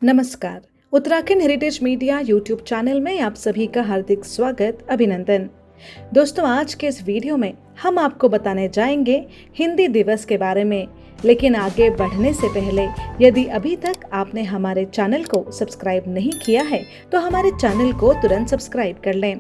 नमस्कार। Uttarakhand heritage media YouTube channel में आप सभी का हार्दिक स्वागत, अभिनंदन। दोस्तों, आज के इस वीडियो में हम आपको बताने जाएंगे हिंदी दिवस के बारे में। लेकिन आगे बढ़ने से पहले यदि अभी तक आपने हमारे चैनल को सब्सक्राइब नहीं किया है तो हमारे चैनल को तुरंत सब्सक्राइब कर लें।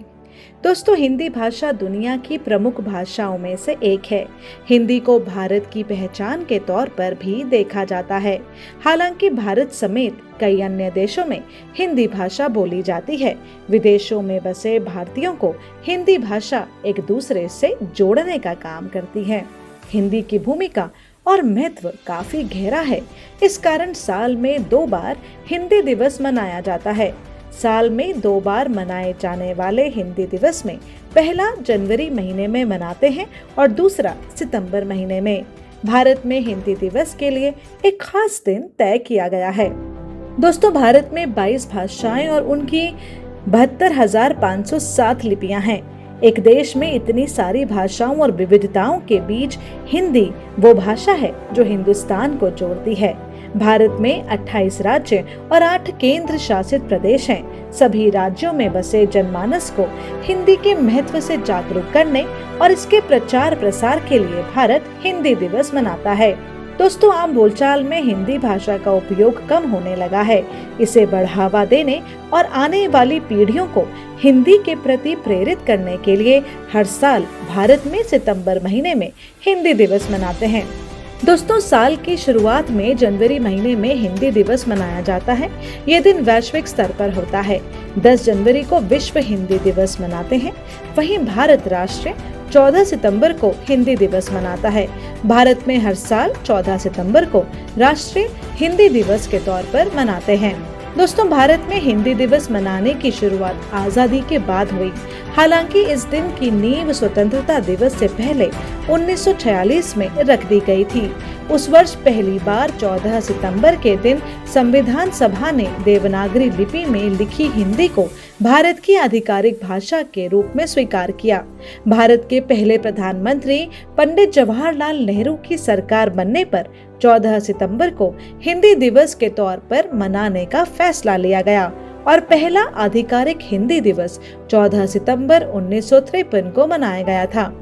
दोस्तों, हिंदी भाषा दुनिया की प्रमुख भाषाओं में से एक है। हिंदी को भारत की पहचान के तौर पर भी देखा जाता है। हालांकि भारत समेत कई अन्य देशों में हिंदी भाषा बोली जाती है। विदेशों में बसे भारतीयों को हिंदी भाषा एक दूसरे से जोड़ने का काम करती है। हिंदी की भूमिका और महत्व काफी गहरा है। इस कारण साल में 2 बार हिंदी दिवस मनाया जाता है। साल में 2 बार मनाए जाने वाले हिंदी दिवस में पहला जनवरी महीने में मनाते हैं और दूसरा सितंबर महीने में। भारत में हिंदी दिवस के लिए एक खास दिन तय किया गया है। दोस्तों, भारत में 22 भाषाएं और उनकी 72,507 लिपियां हैं। एक देश में इतनी सारी भाषाओं और विविधताओं के बीच हिंदी वो भाषा है जो हिंदुस्तान को जोड़ती है। भारत में 28 राज्य और 8 केंद्र शासित प्रदेश हैं। सभी राज्यों में बसे जनमानस को हिंदी के महत्व से जागरूक करने और इसके प्रचार प्रसार के लिए भारत हिंदी दिवस मनाता है। दोस्तों, आम बोलचाल में हिंदी भाषा का उपयोग कम होने लगा है। इसे बढ़ावा देने और आने वाली पीढ़ियों को हिंदी के प्रति प्रेरित करने के लिए हर साल भारत में सितंबर महीने में हिंदी दिवस मनाते हैं। दोस्तों, साल की शुरुआत में जनवरी महीने में हिंदी दिवस मनाया जाता है। ये दिन वैश्विक स्तर पर होता है। 10 जनवरी को विश्व हिंदी दिवस मनाते हैं। वहीं भारत राष्ट्र 14 सितंबर को हिंदी दिवस मनाता है। भारत में हर साल 14 सितंबर को राष्ट्रीय हिंदी दिवस के तौर पर मनाते हैं। दोस्तों, भारत में हिंदी दिवस मनाने की शुरुआत आजादी के बाद हुई। हालांकि इस दिन की नींव स्वतंत्रता दिवस से पहले 1946 में रख दी गई थी। उस वर्ष पहली बार 14 सितंबर के दिन संविधान सभा ने देवनागरी लिपि में लिखी हिंदी को भारत की आधिकारिक भाषा के रूप में स्वीकार किया। भारत के पहले प्रधानमंत्री पंडित जवाहरलाल नेहरू की सरकार बनने पर 14 सितंबर को हिंदी दिवस के तौर पर मनाने का फैसला लिया गया और पहला आधिकारिक हिंदी दिवस 14 सितंबर 1953 को मनाया गया था।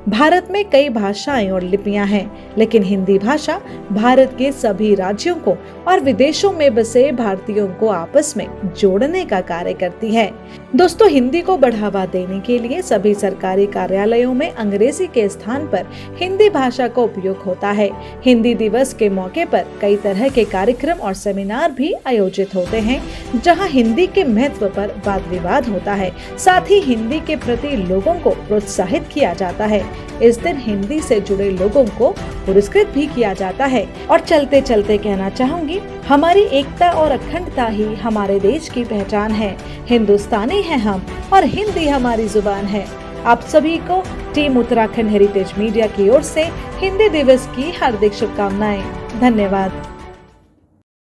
भारत में कई भाषाएं और लिपियां हैं, लेकिन हिंदी भाषा भारत के सभी राज्यों को और विदेशों में बसे भारतीयों को आपस में जोड़ने का कार्य करती है। दोस्तों, हिंदी को बढ़ावा देने के लिए सभी सरकारी कार्यालयों में अंग्रेजी के स्थान पर हिंदी भाषा का उपयोग होता है। हिंदी दिवस के मौके पर कई तरह के कार्यक्रम और सेमिनार भी आयोजित होते हैं, जहां हिंदी के महत्व पर वाद विवाद होता है। साथ ही हिंदी के प्रति लोगों को प्रोत्साहित किया जाता है। इस दिन हिंदी से जुड़े लोगों को पुरस्कृत भी किया जाता है। और चलते चलते कहना चाहूंगी, हमारी एकता और अखंडता ही हमारे देश की पहचान है। हिंदुस्तानी हैं हम और हिंदी हमारी जुबान है। आप सभी को टीम उत्तराखंड हेरिटेज मीडिया की ओर से हिंदी दिवस की हार्दिक शुभकामनाएं। धन्यवाद।